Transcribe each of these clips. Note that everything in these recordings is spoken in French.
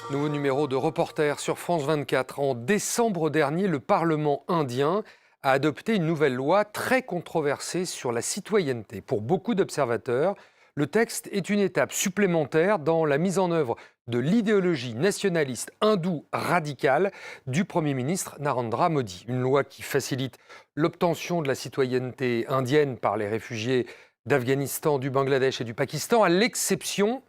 Nouveau numéro de Reporter sur France 24. En décembre dernier, le Parlement indien a adopté une nouvelle loi très controversée sur la citoyenneté. Pour beaucoup d'observateurs, le texte est une étape supplémentaire dans la mise en œuvre de l'idéologie nationaliste hindoue radicale du Premier ministre Narendra Modi. Une loi qui facilite l'obtention de la citoyenneté indienne par les réfugiés d'Afghanistan, du Bangladesh et du Pakistan, à l'exception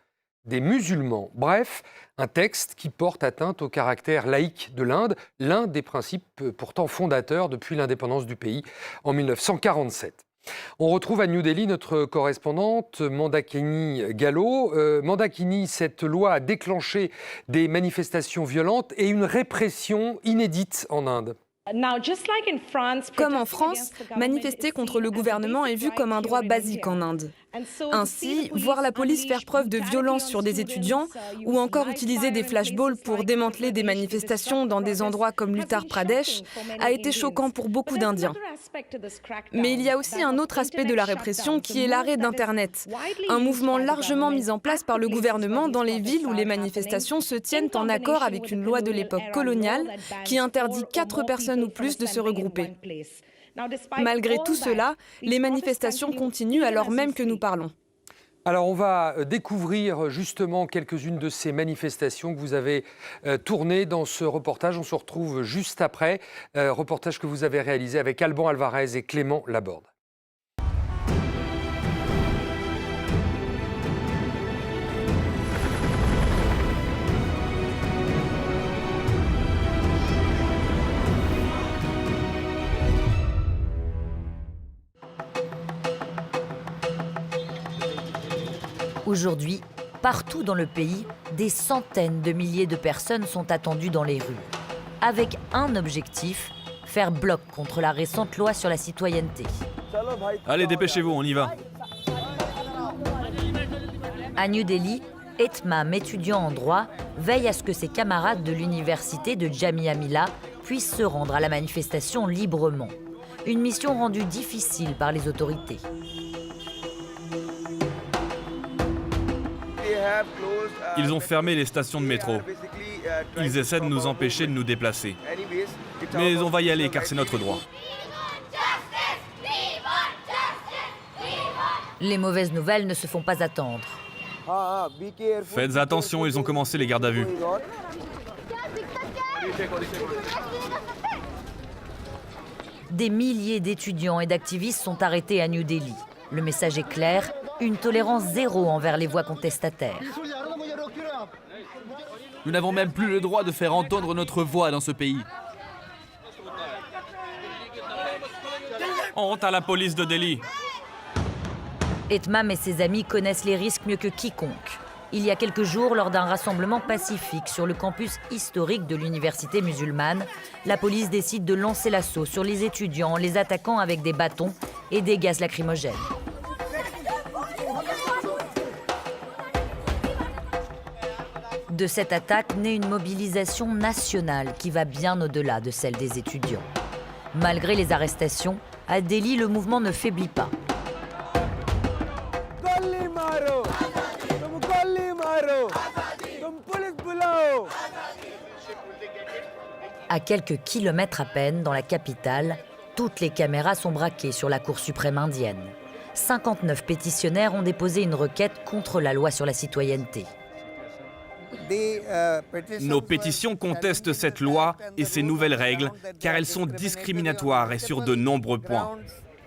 des musulmans. Bref, un texte qui porte atteinte au caractère laïque de l'Inde, l'un des principes pourtant fondateurs depuis l'indépendance du pays en 1947. On retrouve à New Delhi notre correspondante Mandakini Gallo. Mandakini, cette loi a déclenché des manifestations violentes et une répression inédite en Inde. Comme en France, manifester contre le gouvernement est vu comme un droit basique en Inde. Ainsi, voir la police faire preuve de violence sur des étudiants ou encore utiliser des flashballs pour démanteler des manifestations dans des endroits comme l'Uttar Pradesh a été choquant pour beaucoup d'Indiens. Mais il y a aussi un autre aspect de la répression qui est l'arrêt d'Internet, un mouvement largement mis en place par le gouvernement dans les villes où les manifestations se tiennent en accord avec une loi de l'époque coloniale qui interdit 4 personnes ou plus de se regrouper. Malgré tout cela, les manifestations continuent alors même que nous parlons. Alors on va découvrir justement quelques-unes de ces manifestations que vous avez tournées dans ce reportage. On se retrouve juste après, reportage que vous avez réalisé avec Alban Alvarez et Clément Laborde. Aujourd'hui, partout dans le pays, des centaines de milliers de personnes sont attendues dans les rues. Avec un objectif, faire bloc contre la récente loi sur la citoyenneté. Allez, dépêchez-vous, on y va. À New Delhi, Etmam, étudiant en droit, veille à ce que ses camarades de l'université de Jamia Millia puissent se rendre à la manifestation librement. Une mission rendue difficile par les autorités. Ils ont fermé les stations de métro. Ils essaient de nous empêcher de nous déplacer. Mais on va y aller car c'est notre droit. Les mauvaises nouvelles ne se font pas attendre. Faites attention, ils ont commencé les gardes à vue. Des milliers d'étudiants et d'activistes sont arrêtés à New Delhi. Le message est clair, une tolérance zéro envers les voix contestataires. Nous n'avons même plus le droit de faire entendre notre voix dans ce pays. Honte à la police de Delhi. Etmam et ses amis connaissent les risques mieux que quiconque. Il y a quelques jours, lors d'un rassemblement pacifique sur le campus historique de l'université musulmane, la police décide de lancer l'assaut sur les étudiants en les attaquant avec des bâtons et des gaz lacrymogènes. De cette attaque naît une mobilisation nationale qui va bien au-delà de celle des étudiants. Malgré les arrestations, à Delhi, le mouvement ne faiblit pas. À quelques kilomètres à peine, dans la capitale, toutes les caméras sont braquées sur la Cour suprême indienne. 59 pétitionnaires ont déposé une requête contre la loi sur la citoyenneté. Nos pétitions contestent cette loi et ses nouvelles règles car elles sont discriminatoires et sur de nombreux points.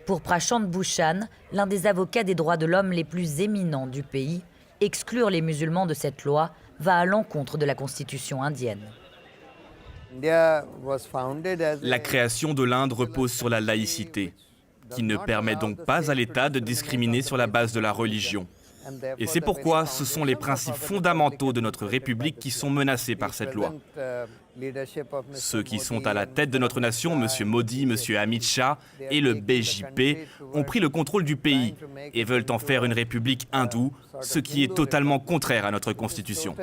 Pour Prashant Bhushan, l'un des avocats des droits de l'homme les plus éminents du pays, exclure les musulmans de cette loi va à l'encontre de la constitution indienne. La création de l'Inde repose sur la laïcité, qui ne permet donc pas à l'État de discriminer sur la base de la religion. Et c'est pourquoi ce sont les principes fondamentaux de notre République qui sont menacés par cette loi. Ceux qui sont à la tête de notre nation, M. Modi, M. Amit Shah et le BJP, ont pris le contrôle du pays et veulent en faire une république hindoue, ce qui est totalement contraire à notre Constitution.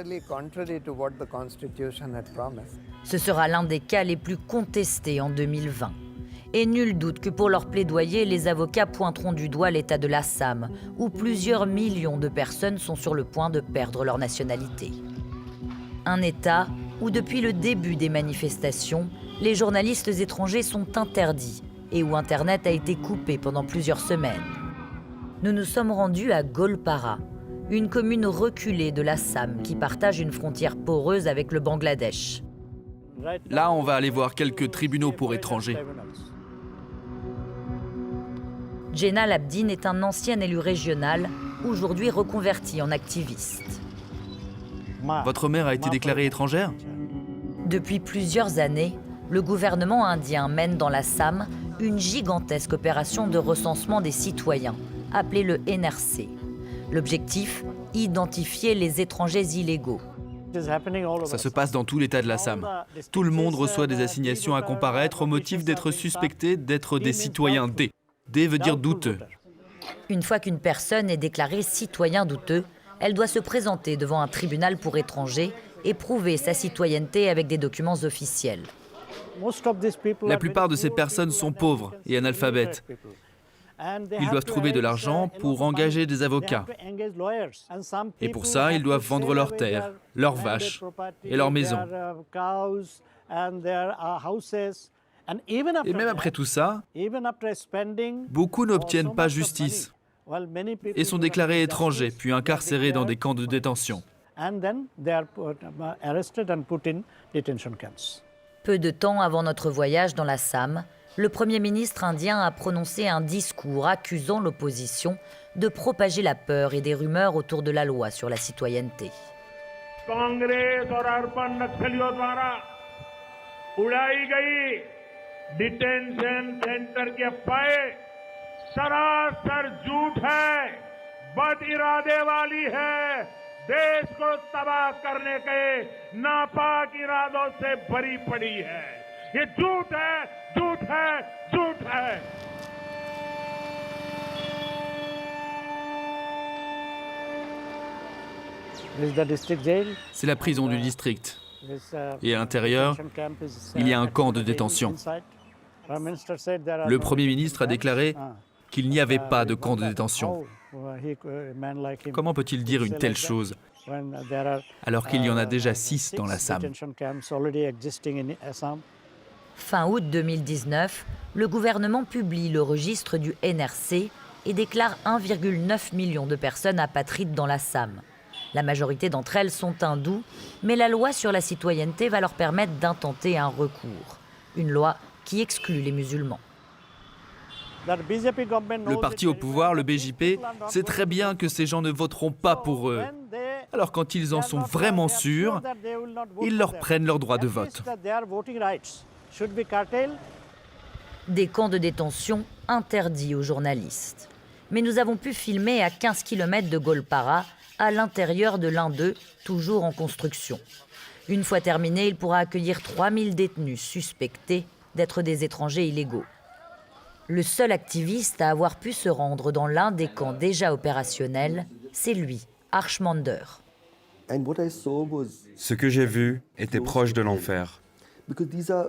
Ce sera l'un des cas les plus contestés en 2020. Et nul doute que pour leur plaidoyer, les avocats pointeront du doigt l'État de l'Assam, où plusieurs millions de personnes sont sur le point de perdre leur nationalité. Un État où, depuis le début des manifestations, les journalistes étrangers sont interdits et où Internet a été coupé pendant plusieurs semaines. Nous nous sommes rendus à Golpara, une commune reculée de l'Assam qui partage une frontière poreuse avec le Bangladesh. Là, on va aller voir quelques tribunaux pour étrangers. Jenal Abdin est un ancien élu régional, aujourd'hui reconverti en activiste. Votre mère a été déclarée étrangère? Depuis plusieurs années, le gouvernement indien mène dans l'Assam une gigantesque opération de recensement des citoyens, appelée le NRC. L'objectif, identifier les étrangers illégaux. Ça se passe dans tout l'État de l'Assam. Tout le monde reçoit des assignations à comparaître au motif d'être suspecté d'être des citoyens D. D veut dire douteux. Une fois qu'une personne est déclarée citoyen douteux, elle doit se présenter devant un tribunal pour étrangers et prouver sa citoyenneté avec des documents officiels. La plupart de ces personnes sont pauvres et analphabètes. Ils doivent trouver de l'argent pour engager des avocats. Et pour ça, ils doivent vendre leurs terres, leurs vaches et leurs maisons. Et même après tout ça, beaucoup n'obtiennent pas justice et sont déclarés étrangers, puis incarcérés dans des camps de détention. Peu de temps avant notre voyage dans l'Assam, le Premier ministre indien a prononcé un discours accusant l'opposition de propager la peur et des rumeurs autour de la loi sur la citoyenneté. Detention centre के अफवाहें सरासर झूठ है, बद इरादे वाली है, देश को तबाह करने के नापाक इरादों से भरी पड़ी है। ये झूठ है, झूठ है, झूठ है। C'est la prison du district. Et à l'intérieur, il y a un camp de détention. Le Premier ministre a déclaré qu'il n'y avait pas de camp de détention. Comment peut-il dire une telle chose alors qu'il y en a déjà 6 dans l'Assam? Fin août 2019, le gouvernement publie le registre du NRC et déclare 1,9 million de personnes apatrides dans l'Assam. La majorité d'entre elles sont hindous, mais la loi sur la citoyenneté va leur permettre d'intenter un recours. Une loi qui exclut les musulmans. Le parti au pouvoir, le BJP, sait très bien que ces gens ne voteront pas pour eux. Alors quand ils en sont vraiment sûrs, ils leur prennent leur droit de vote. Des camps de détention interdits aux journalistes. Mais nous avons pu filmer à 15 km de Golpara, à l'intérieur de l'un d'eux, toujours en construction. Une fois terminé, il pourra accueillir 3000 détenus suspectés d'être des étrangers illégaux. Le seul activiste à avoir pu se rendre dans l'un des camps déjà opérationnels, c'est lui, Archmander. Ce que j'ai vu était proche de l'enfer.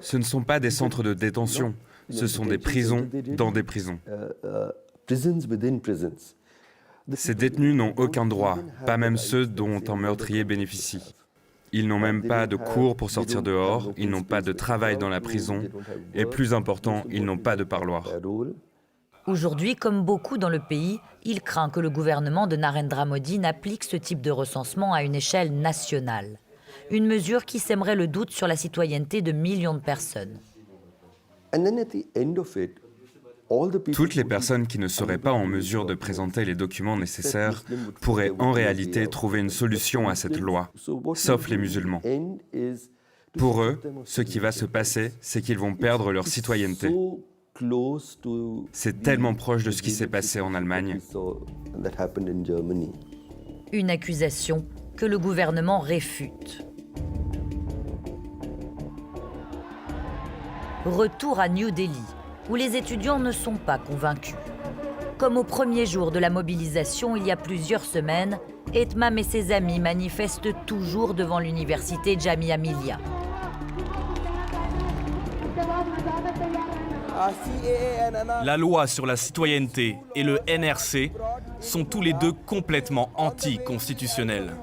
Ce ne sont pas des centres de détention, ce sont des prisons dans des prisons. Ces détenus n'ont aucun droit, pas même ceux dont un meurtrier bénéficie. Ils n'ont même pas de cours pour sortir dehors, ils n'ont pas de travail dans la prison, et plus important, ils n'ont pas de parloir. Aujourd'hui, comme beaucoup dans le pays, il craint que le gouvernement de Narendra Modi n'applique ce type de recensement à une échelle nationale. Une mesure qui sèmerait le doute sur la citoyenneté de millions de personnes. Toutes les personnes qui ne seraient pas en mesure de présenter les documents nécessaires pourraient en réalité trouver une solution à cette loi, sauf les musulmans. Pour eux, ce qui va se passer, c'est qu'ils vont perdre leur citoyenneté. C'est tellement proche de ce qui s'est passé en Allemagne. Une accusation que le gouvernement réfute. Retour à New Delhi, où les étudiants ne sont pas convaincus. Comme au premier jour de la mobilisation il y a plusieurs semaines, Etmam et ses amis manifestent toujours devant l'université Jamia Millia. La loi sur la citoyenneté et le NRC sont tous les deux complètement anticonstitutionnels.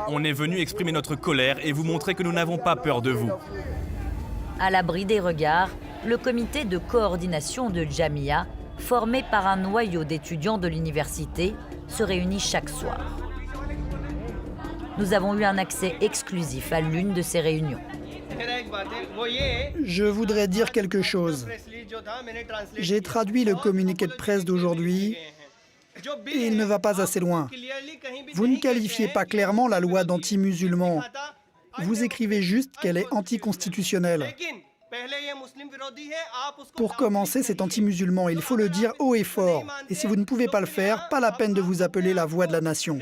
On est venu exprimer notre colère et vous montrer que nous n'avons pas peur de vous. À l'abri des regards, le comité de coordination de Jamia, formé par un noyau d'étudiants de l'université, se réunit chaque soir. Nous avons eu un accès exclusif à l'une de ces réunions. Je voudrais dire quelque chose. J'ai traduit le communiqué de presse d'aujourd'hui et il ne va pas assez loin. Vous ne qualifiez pas clairement la loi d'anti-musulman. Vous écrivez juste qu'elle est anticonstitutionnelle. Pour commencer, c'est anti-musulman, il faut le dire haut et fort. Et si vous ne pouvez pas le faire, pas la peine de vous appeler la voix de la nation.